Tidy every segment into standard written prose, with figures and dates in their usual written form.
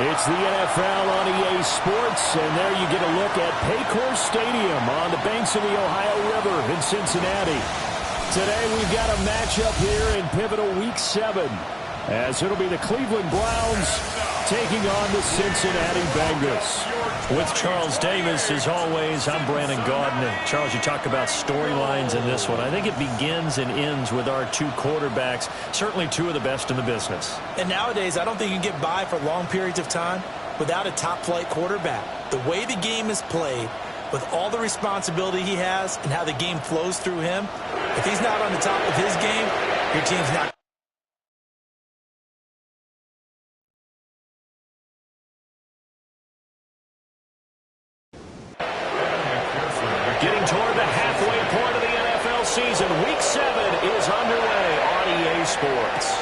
It's the NFL on EA Sports, and there you get a look at Paycor Stadium on the banks of the Ohio River in Cincinnati. Today we've got a matchup here in pivotal Week 7, as it'll be the Cleveland Browns taking on the Cincinnati Bengals. With Charles Davis, as always, I'm Brandon Gaudin. Charles, you talk about storylines in this one. I think it begins and ends with our two quarterbacks, certainly two of the best in the business. And nowadays, I don't think you can get by for long periods of time without a top-flight quarterback. The way the game is played, with all the responsibility he has and how the game flows through him, if he's not on the top of his game, your team's not. Getting toward the halfway point of the NFL season, Week 7 is underway on EA Sports.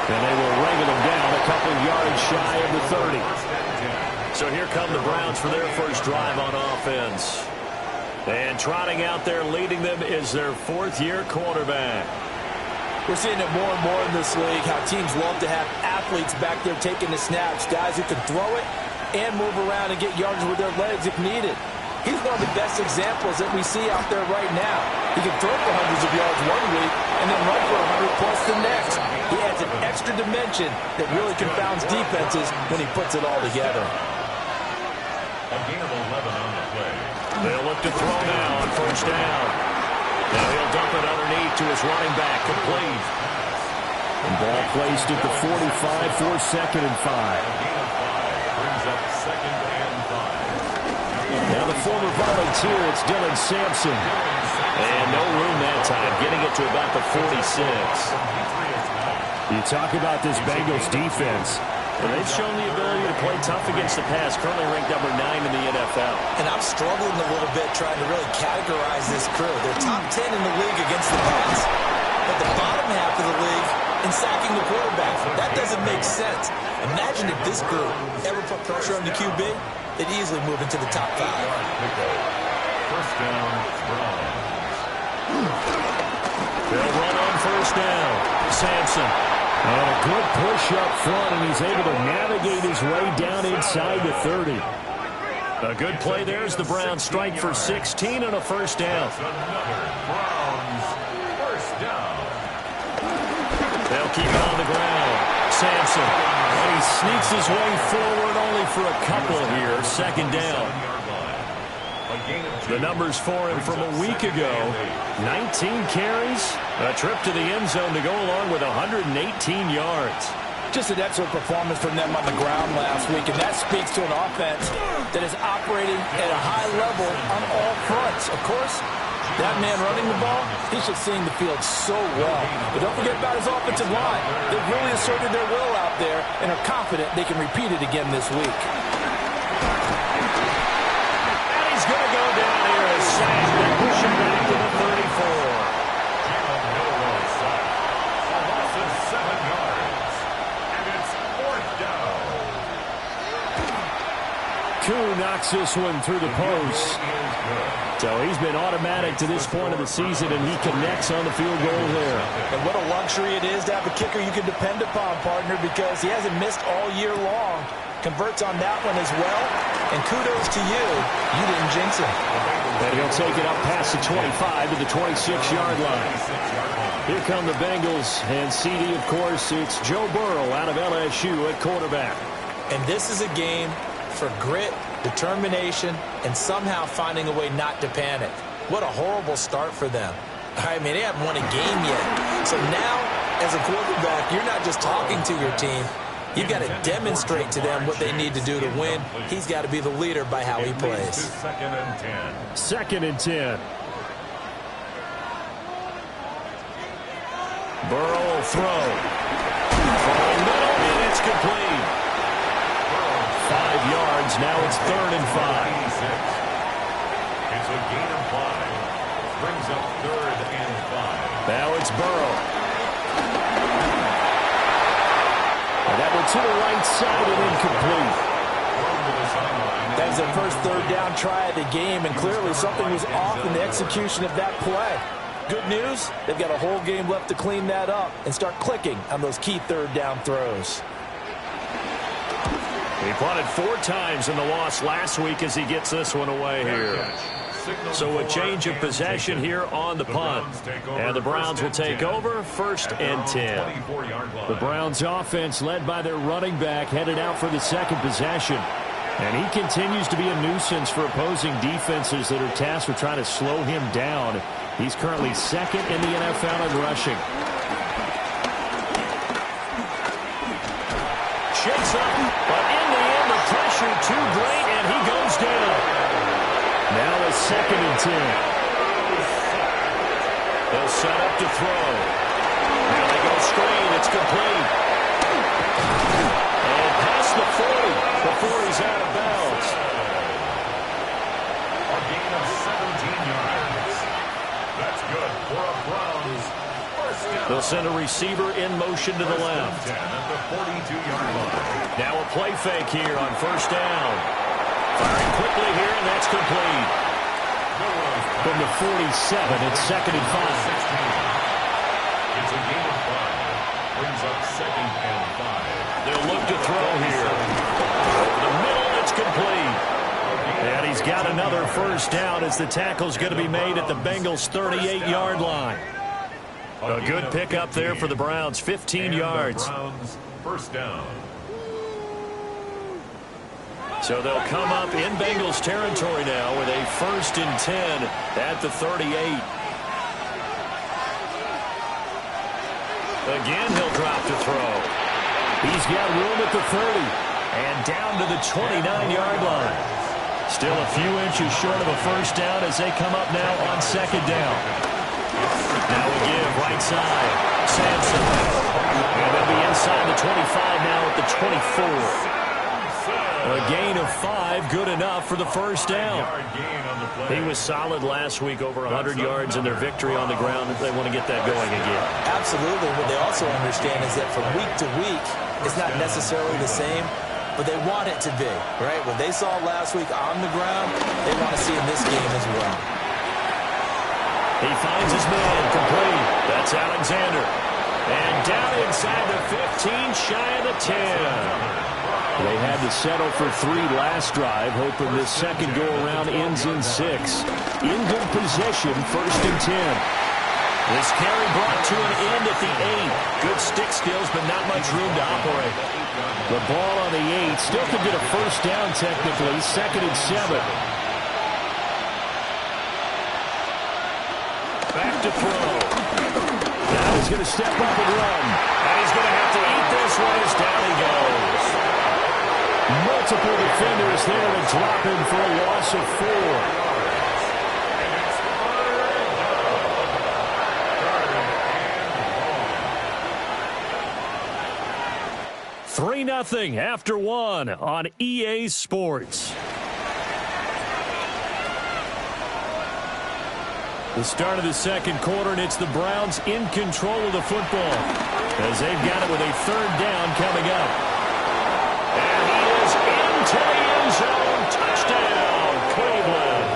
And they will wrangle them down a couple yards shy of the 30. So here come the Browns for their first drive on offense. And trotting out there leading them is their fourth-year quarterback. We're seeing it more and more in this league, how teams love to have athletes back there taking the snaps, guys who can throw it and move around and get yards with their legs if needed. He's one of the best examples that we see out there right now. He can throw for hundreds of yards one week and then run for 100 plus the next. He adds an extra dimension that really confounds defenses when he puts it all together. A gain of 11 on the play. They'll look to throw now on first down. Now he'll dump it underneath to his running back, complete. And ball placed at the 45 for 2nd and 5. Brings up 2nd and 5. Now the former volunteer, it's Dylan Sampson. And no room that time, getting it to about the 46. You talk about this Bengals defense. And they've shown the ability to play tough against the pass, currently ranked number 9 in the NFL. And I'm struggling a little bit trying to really categorize this crew. They're top 10 in the league against the pass, but the bottom half of the league in sacking the quarterback. That doesn't make sense. Imagine if this group ever put pressure on the QB, they'd easily move into the top 5. First down, Browns. They'll run on first down. Sampson. And a good push up front, and he's able to navigate his way down inside the 30. A good play there as the Browns strike for 16 and a first down. Another Browns first down. They'll keep it on the ground. Sampson. And he sneaks his way forward only for a couple here. 2nd down. The numbers for him from a week ago. 19 carries, a trip to the end zone to go along with 118 yards. Just an excellent performance from them on the ground last week, and that speaks to an offense that is operating at a high level on all fronts. Of course, that man running the ball, he's just seeing the field so well. But don't forget about his offensive line. They've really asserted their will out there and are confident they can repeat it again this week. He's going to go down here and sacked and push him back to the 34. A loss of 7 yards. And it's 4th down. Koo knocks this one through the post. So he's been automatic to this point of the season, and he connects on the field goal there. And what a luxury it is to have a kicker you can depend upon, partner, because he hasn't missed all year long. Converts on that one as well. And kudos to you. You didn't jinx him. And he'll take it up past the 25 to the 26-yard line. Here come the Bengals. And CD, of course, it's Joe Burrow out of LSU at quarterback. And this is a game for grit, determination, and somehow finding a way not to panic. What a horrible start for them. I mean, they haven't won a game yet. So now, as a quarterback, you're not just talking to your team. You've got to demonstrate to them what they need to do to win. He's got to be the leader by how he plays. 2nd and 10. 2nd and 10. Burrow will throw. Falling middle, and it's complete. 5 yards. Now it's 3rd and 5. It's a gain of 5. Brings up 3rd and 5. Now it's Burrow. And that one to the right side and incomplete. That was their first 3rd down try of the game, and clearly something was off in the execution of that play. Good news, they've got a whole game left to clean that up and start clicking on those key third down throws. He punted 4 times in the loss last week as he gets this one away here. So a change of possession here on the punt. And the Browns will take over 1st and 10. The Browns offense led by their running back headed out for the second possession. And he continues to be a nuisance for opposing defenses that are tasked with trying to slow him down. He's currently second in the NFL in rushing. Shakes up, but in the end the pressure too great and he goes down. Now a 2nd and 10. They'll set up to throw. Now they go straight. It's complete. And past the 40 before he's out of bounds. A gain of 17 yards. That's good for a Browns first down. They'll send a receiver in motion to the left. 10 at the 42-yard line. Now a play fake here on 1st down. Firing quickly here, and that's complete. From the 47, it's 2nd and 5. It's a gain of 5. Brings up 2nd and 5. They'll look to throw here. Over the middle, it's complete. And he's got another 1st down as the tackle's going to be made at the Bengals' 38-yard line. A good pickup there for the Browns, 15 yards. Browns first down. So they'll come up in Bengals territory now with a 1st and 10 at the 38. Again, he'll drop to throw. He's got room at the 30. And down to the 29-yard line. Still a few inches short of a 1st down as they come up now on 2nd down. Now a give right side. Sampson. And they'll be inside the 25 now at the 24. A gain of 5, good enough for the 1st down. He was solid last week, over 100 yards in their victory on the ground. They want to get that going again. Absolutely. What they also understand is that from week to week, it's not necessarily the same, but they want it to be, right? What they saw last week on the ground, they want to see in this game as well. He finds his man, complete. That's Alexander. And down inside the 15, shy of the 10. They had to settle for 3 last drive, hoping this second go-around ends in 6. In good possession, 1st and 10. This carry brought to an end at the 8. Good stick skills, but not much room to operate. The ball on the 8. Still could get a 1st down technically, 2nd and 7. Back to throw. Now he's going to step up and run. And he's going to have to eat this one as down he goes. Multiple defenders there to drop him for a loss of 4. 3-0 after 1 on EA Sports. The start of the second quarter, and it's the Browns in control of the football as they've got it with a 3rd down coming up. And he is into the end zone. Touchdown, Cleveland.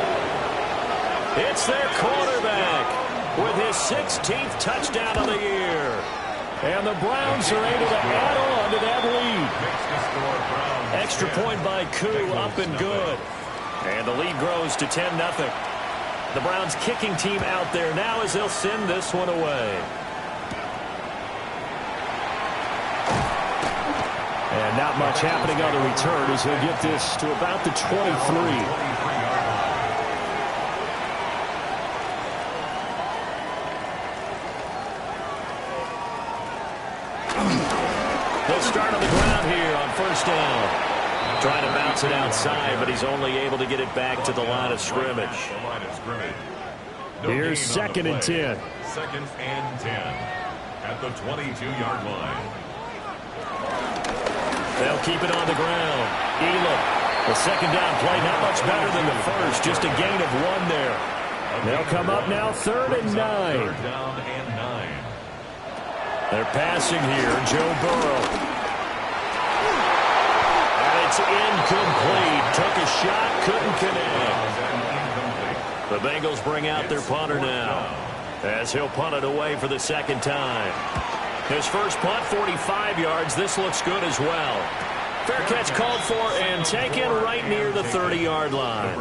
It's their quarterback with his 16th touchdown of the year. And the Browns are able to add on to that lead. Extra point by Koo, up and good. And the lead grows to 10-0. The Browns kicking team out there now as they'll send this one away. And not much happening on the return as he'll get this to about the 23. They'll start on the ground here on 1st down. Trying to bounce it outside, but he's only able to get it back to the line of scrimmage. Here's 2nd and 10. 2nd and 10 at the 22-yard line. They'll keep it on the ground. Elam, the 2nd down play, not much better than the first, just a gain of 1 there. They'll come up now 3rd and 9. 3rd down and 9. They're passing here, Joe Burrow. And it's incomplete. Took a shot, couldn't connect. The Bengals bring out their punter now. as he'll punt it away for the second time. His first punt, 45 yards. This looks good as well. Fair catch called for and taken right near the 30-yard line.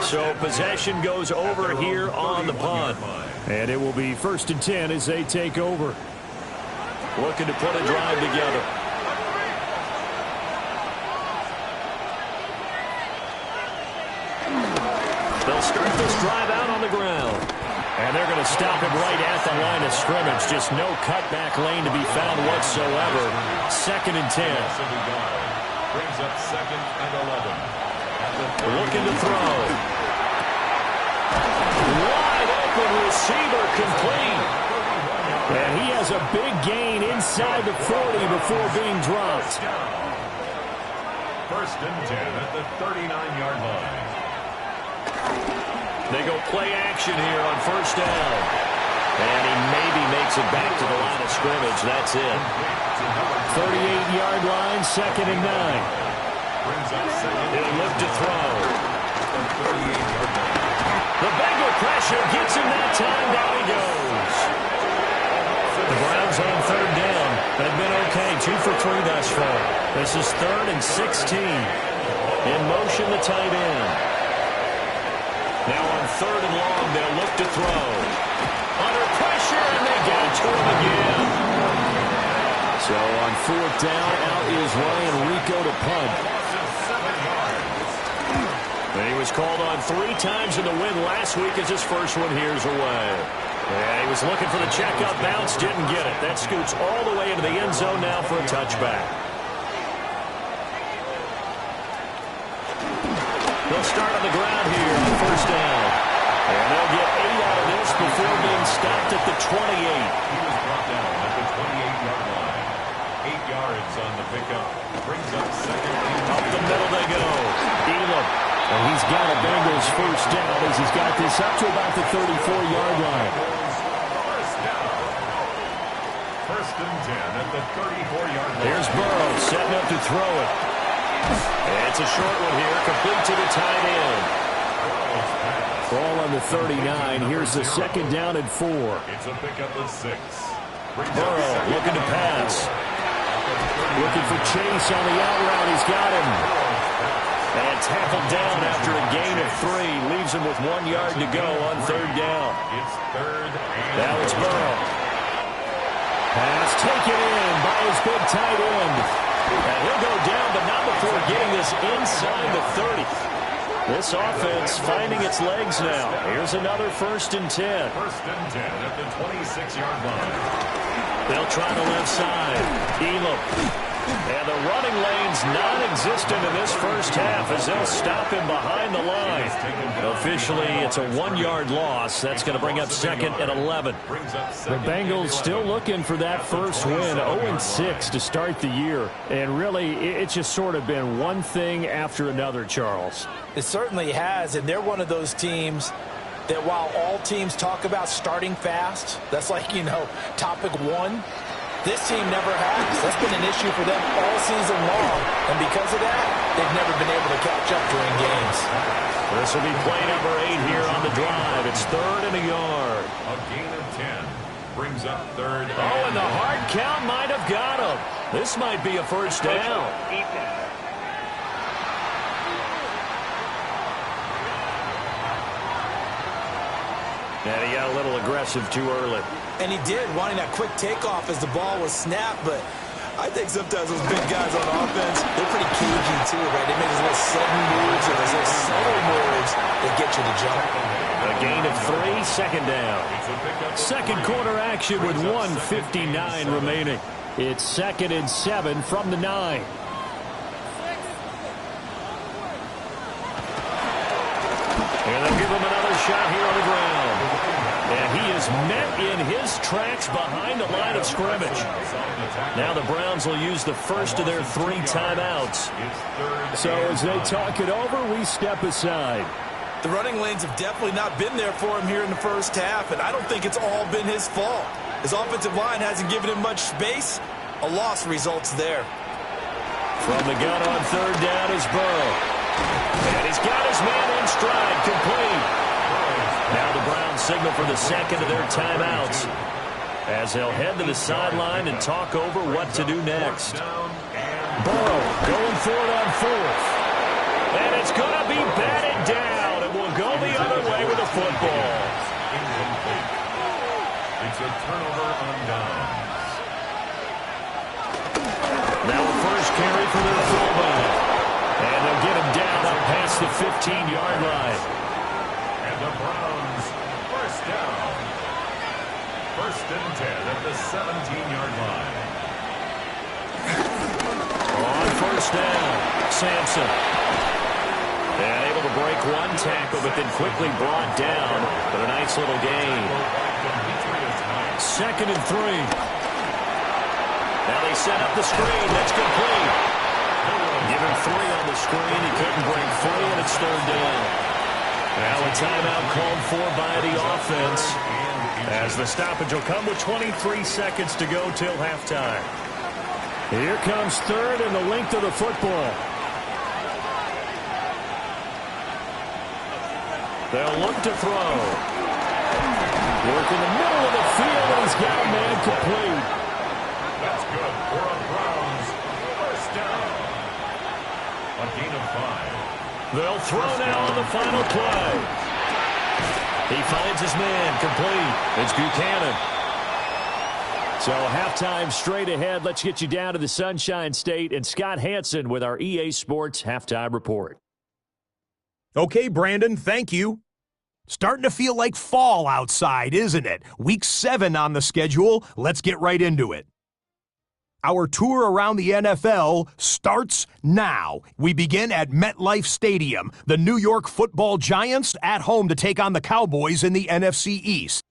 So possession goes over here on the punt. And it will be 1st and 10 as they take over. Looking to put a drive together. They'll start this drive out on the ground. And they're going to stop him right at the line of scrimmage. Just no cutback lane to be found whatsoever. 2nd and 10. Brings up 2nd and 11. Looking to throw. Wide open receiver complete. And he has a big gain inside the 40 before being dropped. 1st and 10 at the 39-yard line. They go play action here on 1st down. And he maybe makes it back to the line of scrimmage. That's it. 38-yard line, 2nd and 9. He'll look to throw. The Bengal pressure gets him that time. Down he goes. The Browns on 3rd down. They've been okay. 2 for 3 thus far. This is 3rd and 16. In motion, the tight end. Now on 3rd and long, they'll look to throw. Under pressure, and they get it to him again. So on 4th down, out is Ryan Rico to punt. And he was called on 3 times in the win last week as his first one here's away. And he was looking for the checkup bounce, didn't get it. That scoots all the way into the end zone now for a touchback. They'll start on the ground here on 1st down. And they'll get 8 out of this before being stopped at the 28. He was brought down at the 28-yard line. 8 yards on the pickup. Brings up 2nd. Up the middle they go. Nalgm. And he's got a Bengals 1st down as he's got this up to about the 34-yard line. 1st and 10 at the 34-yard line. Here's Burrow setting up to throw it. And it's a short one here, complete to the tight end. Ball on the 39. Here's the 2nd down and 4. It's a pickup of 6. Burrow looking to pass. Looking for Chase on the out route. He's got him. And tackled down after a gain of 3. Leaves him with 1 yard to go on 3rd down. It's 3rd and Now it's Burrow. Pass taken in by his big tight end. And he'll go down, but not before getting this inside the 30. This offense finding its legs now. Here's another 1st and 10. 1st and 10 at the 26-yard line. They'll try the left side. Nalgm. And the running lane's non-existent in this first half as they'll stop him behind the line. Officially, it's a 1-yard loss. That's going to bring up 2nd and 11. The Bengals still looking for that first win. 0-6 to start the year. And really, it's just sort of been one thing after another, Charles. It certainly has, and they're one of those teams that while all teams talk about starting fast, that's like, topic 1. This team never has. That's been an issue for them all season long. And because of that, they've never been able to catch up during games. This will be play number 8 here on the drive. It's 3rd and a yard. A gain of 10 brings up 3rd. Oh, and the hard count might have got him. This might be a 1st down. And he got a little aggressive too early. And he did, wanting that quick takeoff as the ball was snapped. But I think sometimes those big guys on offense, they're pretty cagey too, right? They make those little sudden moves or those little subtle moves that get you to jump. A gain of 3, 2nd down. Second quarter action with 1:59 remaining. It's 2nd and 7 from the 9. And they'll give him another shot here on the ground. And he is met in his tracks behind the line of scrimmage. Now the Browns will use the first of their 3 timeouts. So as they talk it over, we step aside. The running lanes have definitely not been there for him here in the first half, and I don't think it's all been his fault. His offensive line hasn't given him much space. A loss results there. From the gun on 3rd down is Burrow. And he's got his man in stride, complete. Now the Browns signal for the second of their timeouts, as they'll head to the sideline and talk over what to do next. Burrow going for it on fourth. And it's going to be batted down, and we'll go the other way with the football. Incomplete. It's a turnover on downs. Now a first carry for their fullback. And they'll get him down up past the 15-yard line. And the Browns, first down. First and 10 at the 17-yard line. On first down, Sampson. And able to break one tackle, but then quickly brought down. But a nice little gain. Second and 3. Now they set up the screen. That's complete. Give him 3 on the screen. He couldn't break free, and it's third down. Now a timeout called for by the offense, as the stoppage will come with 23 seconds to go till halftime. Here comes third and the length of the football. They'll look to throw. Work in the middle of the field, and he's got a man complete. That's good for a Browns. First down. A gain of 5. They'll throw now on the final play. He finds his man complete. It's Buchanan. So halftime straight ahead. Let's get you down to the Sunshine State and Scott Hansen with our EA Sports Halftime Report. Okay, Brandon, thank you. Starting to feel like fall outside, isn't it? Week 7 on the schedule. Let's get right into it. Our tour around the NFL starts now. We begin at MetLife Stadium. The New York Football Giants at home to take on the Cowboys in the NFC East.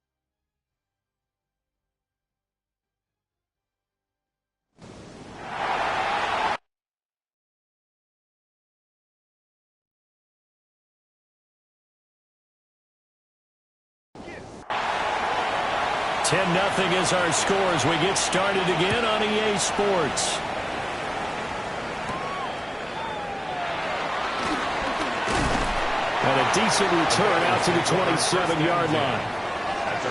Nothing is our score as we get started again on EA Sports. And a decent return out to the 27-yard line.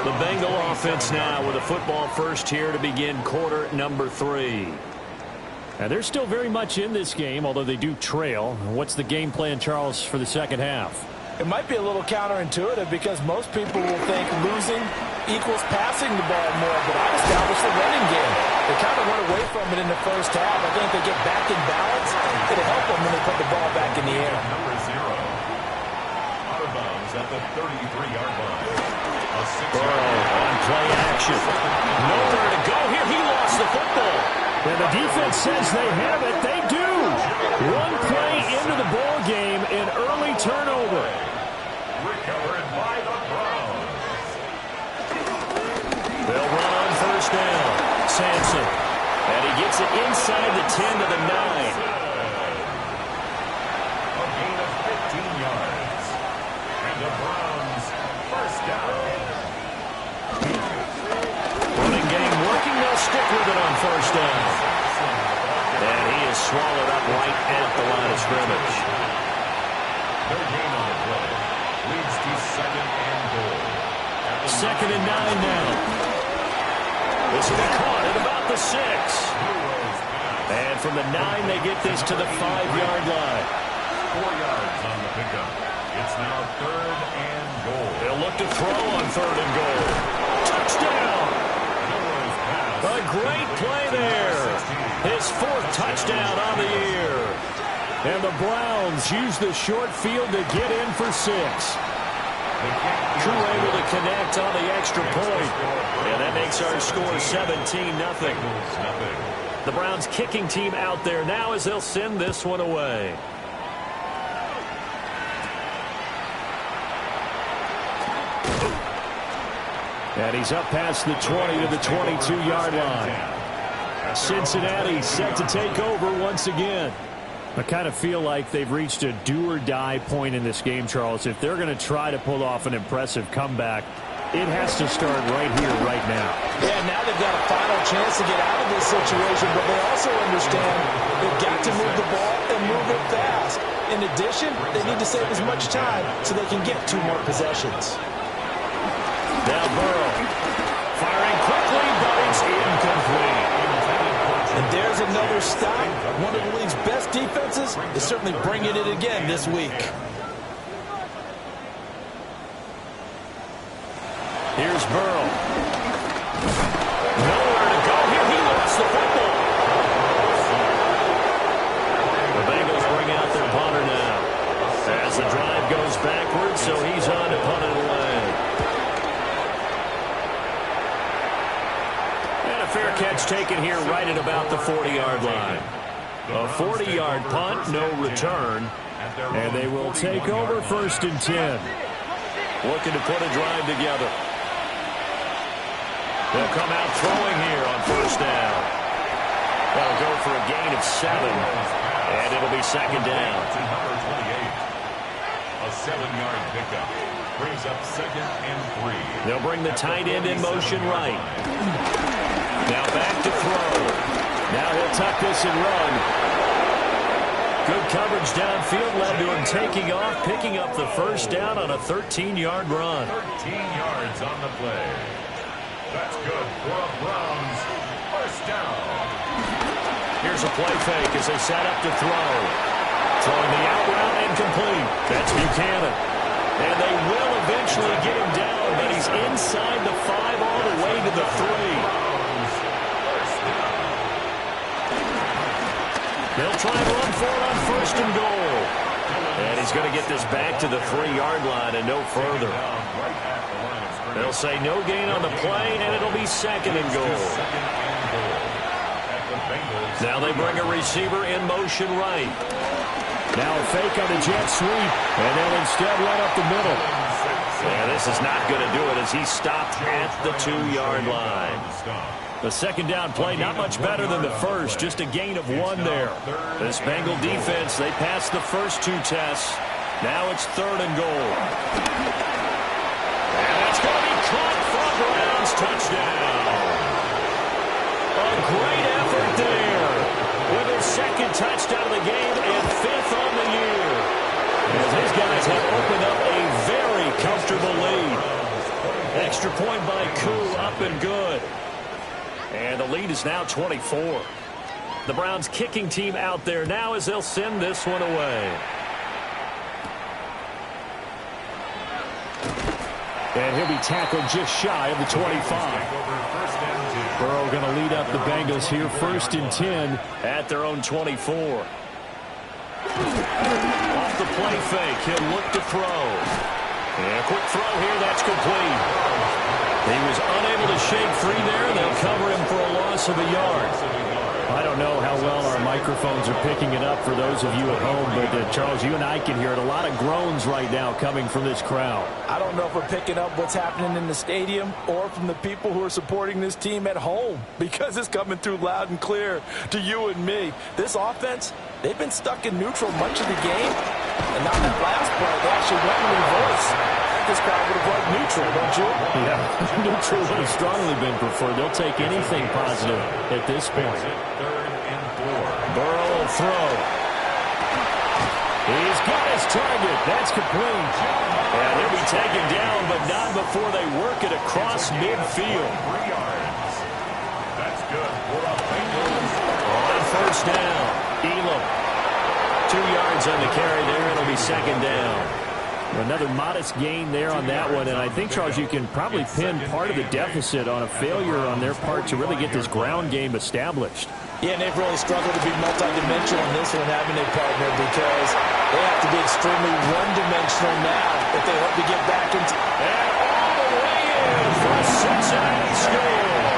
The Bengal offense now with a football first here to begin quarter number 3. And they're still very much in this game, although they do trail. What's the game plan, Charles, for the second half? It might be a little counterintuitive because most people will think losing equals passing the ball more, but I've established a running game. They kind of went away from it in the first half. I think they get back in balance. It'll help them when they put the ball back in the air. Number 0. Out of bounds at the 33-yard line. A 6-yard Burrow on play action. Nowhere to go here. He lost the football. And the defense says they have it. They do. One play into the ball game, an early turnover. recovered by the Browns. They'll run on first down. Sampson. And he gets it inside the 10 to the 9. A gain of 15 yards. And the Browns first down. Running game working. They'll stick with it on first down. And he is swallowed up right at the line of scrimmage. Their gain on the play leads to second and goal. Second and 9 now. This will be caught at about the 6. And from the 9, they get this to the 5-yard line. 4 yards on the pickup. It's now third and goal. They'll look to throw on third and goal. Touchdown! A great play there. His 4th touchdown on the year. And the Browns use the short field to get in for 6. Crew able to connect on the extra point. And that makes our score 17-0. The Browns kicking team out there now as they'll send this one away. And he's up past the 20 to the 22-yard line. Cincinnati set to take over once again. I kind of feel like they've reached a do-or-die point in this game, Charles. If they're going to try to pull off an impressive comeback, it has to start right here, right now. Yeah, now they've got a final chance to get out of this situation, but they also understand they've got to move the ball and move it fast. In addition, they need to save as much time so they can get 2 more possessions. Burrow. Firing quickly, but it's incomplete. And there's another stop. One of the league's best defenses is certainly bringing it again this week. Here's Burrow. Nowhere to go here. He lost the football. The Bengals bring out their punter now. As the drive goes backwards, so he's on to punt it away. And a fair catch taken here right at about the 40-yard line. A 40-yard punt, no return. And they will take over 1st and 10. Looking to put a drive together. They'll come out throwing here on 1st down. That'll go for a gain of 7. And it'll be 2nd down. Number 28. A 7-yard pickup. Brings up 2nd and 3. They'll bring the tight end in motion right. Now back to throw. Now he'll tuck this and run. Good coverage downfield led to him taking off, picking up the 1st down on a 13-yard run. 13 yards on the play. That's good for a Browns 1st down. Here's a play fake as they set up to throw. Throwing the out route and complete. That's Buchanan. And they will eventually get him down, but he's inside the 5 all the way to the 3. They'll try and run for it on 1st and goal. And he's going to get this back to the 3-yard line and no further. They'll say no gain on the play, and it'll be 2nd and goal. Now they bring a receiver in motion right. Now a fake on the jet sweep, and they'll instead run up the middle. Yeah, this is not going to do it as he stopped at the 2-yard line. The 2nd down play, not much better than the first, just a gain of 1 there. This Bengal defense, they passed the first 2 tests. Now it's 3rd and goal. And that's going to be caught for Browns touchdown. A great effort there with his 2nd touchdown of the game and 5th on the year. As his guys have opened up a very comfortable lead. Extra point by Koo, up and good. And the lead is now 24. The Browns kicking team out there now as they'll send this one away. And he'll be tackled just shy of the 25. Burrow going to lead up the Bengals here 1st and 10 at their own 24. Off the play fake, he'll look to throw. And a quick throw here, that's complete. He was unable to shake free there. They'll cover him for a loss of a yard. I don't know how well our microphones are picking it up for those of you at home, but Charles, you and I can hear it. A lot of groans right now coming from this crowd. I don't know if we're picking up what's happening in the stadium or from the people who are supporting this team at home, because it's coming through loud and clear to you and me. This offense, they've been stuck in neutral much of the game, and on that last play, they actually went in reverse. This crowd would have liked neutral, don't you? Yeah, neutral would have strongly been preferred. They'll take anything positive at this point. Burrow will throw. He's got his target. That's complete. And they'll be taken down, but not before they work it across midfield. 3 yards. That's good for a Bengals. On 1st down, Elam. 2 yards on the carry there. It'll be 2nd down. Another modest gain there on that one, and I think, Charles, you can probably pin part of the deficit on a failure on their part to really get this ground game established. Yeah, and they've really struggled to be multidimensional in this one, haven't they, partner, because they have to be extremely one-dimensional now if they hope to get back into... And all the way in for a Cincinnati score.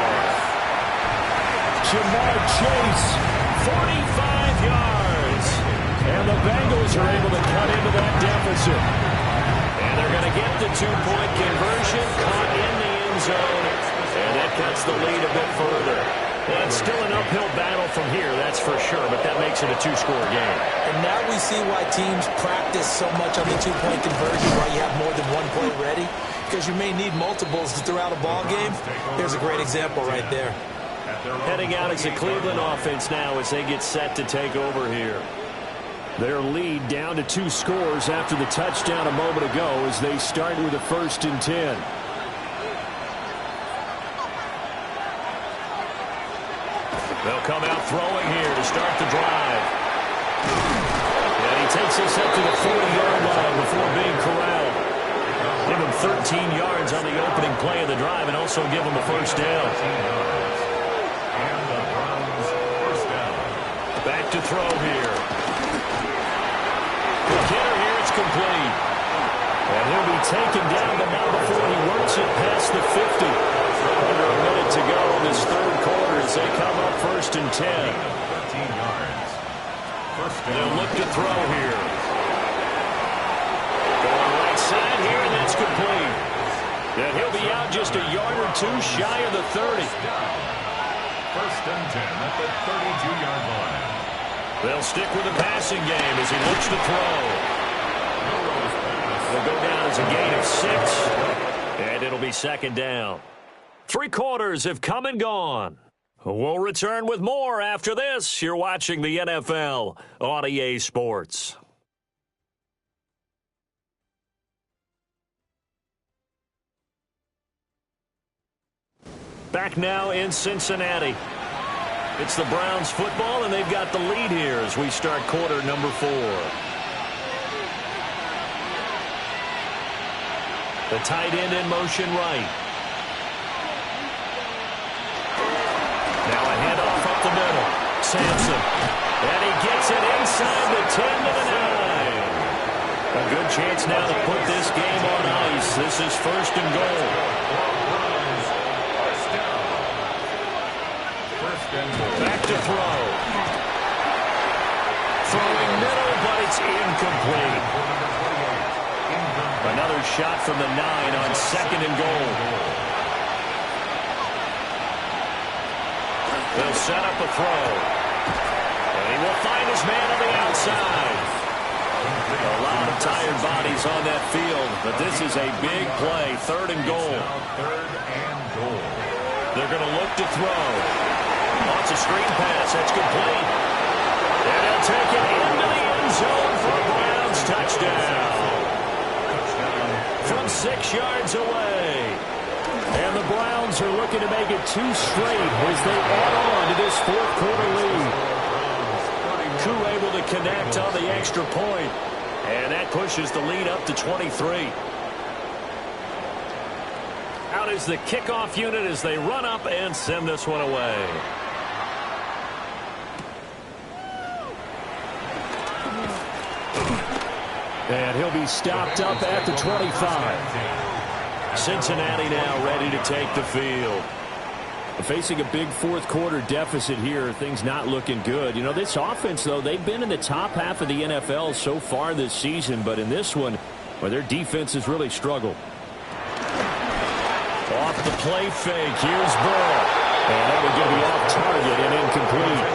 Jamar Chase, 45 yards. and the Bengals are able to cut into that deficit. And they're going to get the 2-point conversion, caught in the end zone, and that cuts the lead a bit further. Well, it's still an uphill battle from here, that's for sure, but that makes it a 2-score game. And now we see why teams practice so much on the 2-point conversion, why you have more than one play ready, because you may need multiples throughout a ball game. There's a great example right there. Heading out is the Cleveland offense now as they get set to take over here. Their lead down to 2 scores after the touchdown a moment ago as they start with a 1st and 10. They'll come out throwing here to start the drive. And he takes this up to the 40-yard line before being corralled. Give him 13 yards on the opening play of the drive and also give him a first down. And the Browns first down. Back to throw here. The hitter here, it's complete. And he'll be taken down, but not before he works it past the 50. Under a minute to go in this third quarter as they come up 1st and 10. 13 yards. First down. They'll look to throw here. Going right side here, and that's complete. And he'll be out just a yard or two shy of the 30. First and 10 at the 32-yard line. They'll stick with the passing game as he looks to throw. They'll go down as a gain of 6, and it'll be 2nd down. 3 quarters have come and gone. We'll return with more after this. You're watching the NFL on EA Sports. Back now in Cincinnati. It's the Browns football, and they've got the lead here as we start quarter number 4. The tight end in motion right. Now a handoff up the middle. Sampson. And he gets it inside the 10 to the 9. A good chance now to put this game on ice. This is 1st and goal. Back to throw. Throwing middle, but it's incomplete. Another shot from the 9 on 2nd and goal. They'll set up a throw. And he will find his man on the outside. A lot of tired bodies on that field, but this is a big play. 3rd and goal. 3rd and goal. They're going to look to throw. Wants a screen pass. That's complete. And he'll take it into the end zone for a Browns touchdown. From 6 yards away. And the Browns are looking to make it 2 straight as they add on to this 4th quarter lead. Koo able to connect on the extra point. And that pushes the lead up to 23. Out is the kickoff unit as they run up and send this one away. And he'll be stopped up at the 25. Cincinnati now ready to take the field. Facing a big 4th quarter deficit here, things not looking good. You know, this offense, though, they've been in the top half of the NFL so far this season, but in this one, well, their defense has really struggled. Off the play fake, here's Burrow. And that would get off target and incomplete.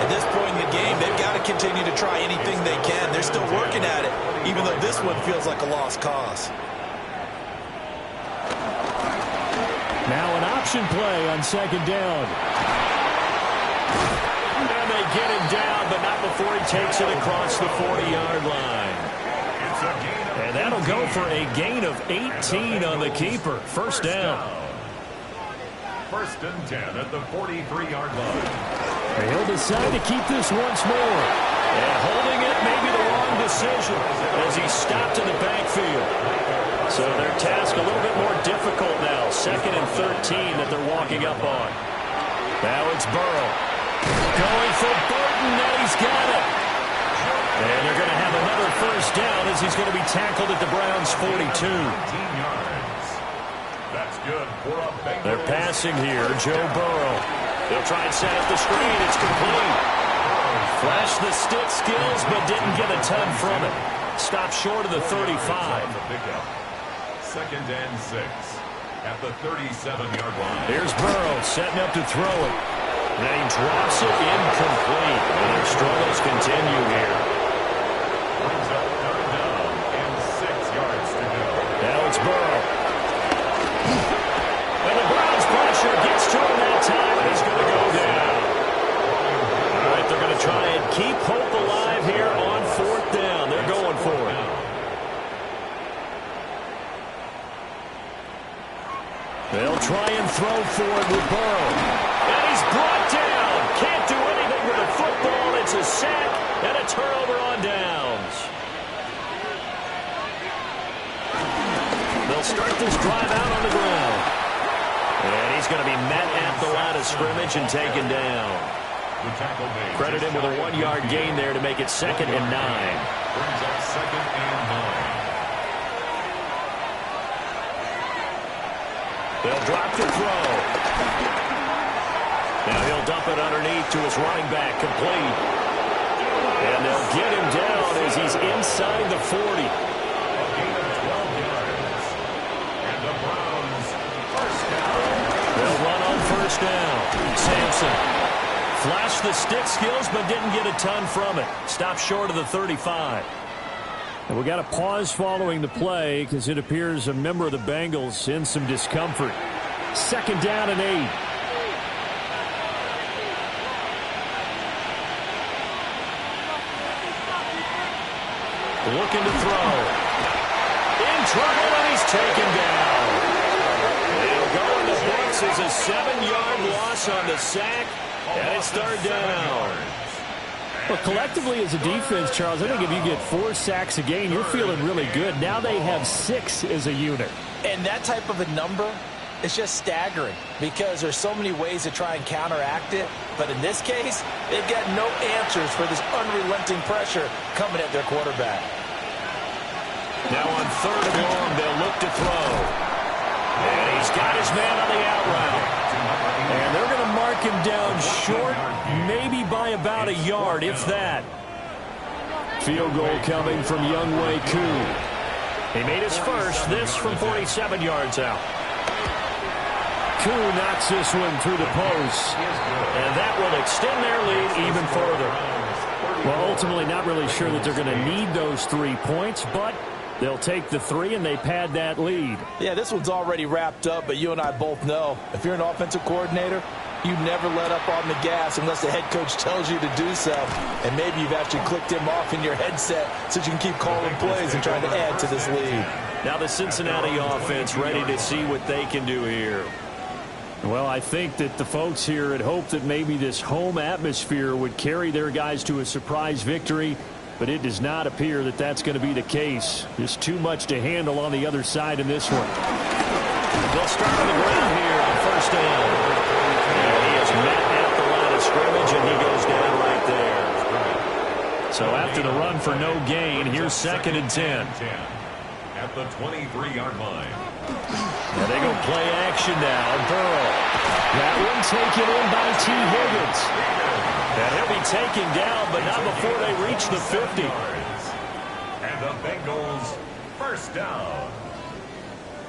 At this point in the game, they've got to continue to try anything they can. They're still working at it, even though this one feels like a lost cause. Now an option play on 2nd down. And they get him down, but not before he takes it across the 40-yard line. And that'll go for a gain of 18 on the keeper. First down. 1st and 10 at the 43-yard line. He'll decide to keep this once more. And holding it may be the wrong decision as he's stopped in the backfield. So their task a little bit more difficult now. 2nd and 13 that they're walking up on. Now it's Burrow. Going for Burton, and he's got it. And they're going to have another first down as he's going to be tackled at the Browns' 42. 18 yards. That's good for a Bengals. They're passing here, Joe Burrow. They'll try and set up the screen. It's complete. Flashed the stick skills, but didn't get a ton from it. Stopped short of the 35. 2nd and 6 at the 37-yard line. Here's Burrow setting up to throw it. And he drops it incomplete. And their struggles continue here. Brings up 3rd down and 6 yards to go. Now it's Burrow. And the Browns pressure gets to him that time, and he's going to go down. All right, they're going to try and keep hope alive here on 4th down. They're going for it. They'll try and throw for it with Burrow. And he's brought down. can't do anything with the football. It's a sack and a turnover on downs. They'll start this drive out on the ground. And he's going to be met at the line of scrimmage and taken down. Credit him with a 1-yard gain there to make it 2nd and 9. Brings up 2nd and 9. They'll drop the throw. Now he'll dump it underneath to his running back, complete. And they'll get him down as he's inside the 40. A gain of 12 yards. And the Browns, first down. They'll run on first down. Sampson flashed the stick skills but didn't get a ton from it. Stopped short of the 35. And we got a pause following the play because it appears a member of the Bengals in some discomfort. 2nd down and 8. Looking to throw. In trouble, and he's taken down. They'll go in the books as a 7-yard loss on the sack, and it's 3rd down. Well, collectively as a defense, Charles, I think if you get 4 sacks a game, you're feeling really good. Now they have 6 as a unit. And that type of a number is just staggering because there's so many ways to try and counteract it. But in this case, they've got no answers for this unrelenting pressure coming at their quarterback. Now on 3rd and long, they'll look to throw. And he's got his man on the out route. And they're going to mark him down short, maybe by about a yard, if that. Field goal coming from Younghoe Koo. He made his first, this from 47 yards out. Koo knocks this one through the post. And that will extend their lead even further. Well, ultimately not really sure that they're going to need those 3 points, but they'll take the 3 and they pad that lead. Yeah, this one's already wrapped up, but you and I both know if you're an offensive coordinator, you never let up on the gas unless the head coach tells you to do so. And maybe you've actually clicked him off in your headset so you can keep calling plays and trying to add to this lead. Now the Cincinnati offense ready to see what they can do here. Well, I think that the folks here had hoped that maybe this home atmosphere would carry their guys to a surprise victory, but it does not appear that that's going to be the case. There's too much to handle on the other side in this one. They'll start on the ground here on first down. And he is met at the line of scrimmage, and he goes down right there. So after the run for no gain, here's 2nd and 10. At the 23-yard line. Now they go play action now. Burrow. That one taken in by T. Higgins. And he'll be taken down, but not before they reach the 50. And the Bengals, first down.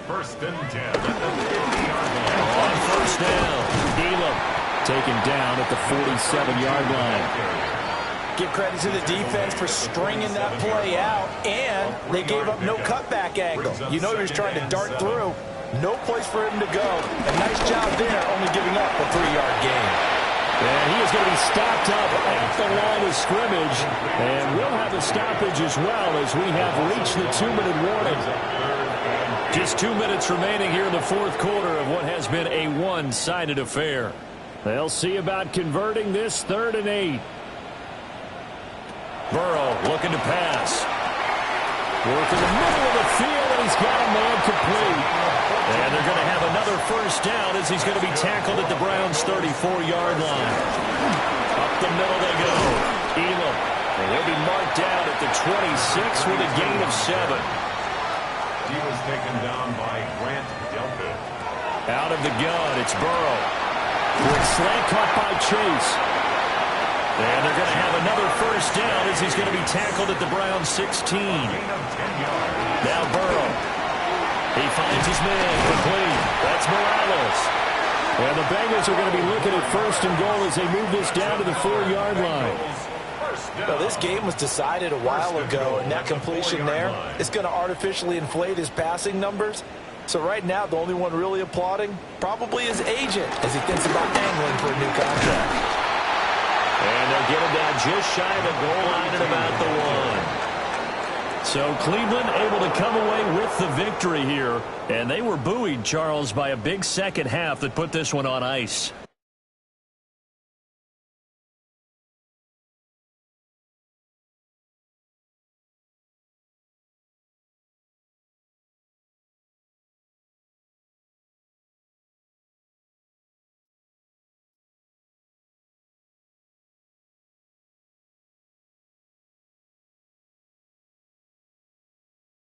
1st and 10 at the 50-yard line. On first down, Nalgm taken down at the 47-yard line. Give credit to the defense for stringing that play out, and they gave up no cutback angle. You know he was trying to dart through. No place for him to go. A nice job there, only giving up a 3-yard gain. And he is going to be stopped up at the line of scrimmage. And we'll have a stoppage as well as we have reached the 2-minute warning. just 2 minutes remaining here in the 4th quarter of what has been a one-sided affair. They'll see about converting this 3rd and 8. Burrow looking to pass. Work in the middle of the field, and he's got a man complete. And they're going to have another first down as he's going to be tackled at the Browns' 34-yard line. Up the middle they go. Elam. And he'll be marked down at the 26 with a gain of 7. He was taken down by Grant Delpit. Out of the gun, it's Burrow. Quick slant caught by Chase. And they're going to have another first down as he's going to be tackled at the Browns' 16. Now Burrow. He finds his man complete. That's Morales. And the Bengals are going to be looking at 1st and goal as they move this down to the 4-yard line. Well, this game was decided a while ago, and that completion there is going to artificially inflate his passing numbers. So right now, the only one really applauding probably his agent as he thinks about angling for a new contract. And they'll get him down just shy of the goal line at about the 1. So Cleveland able to come away with the victory here. And they were buoyed, Charles, by a big second half that put this one on ice.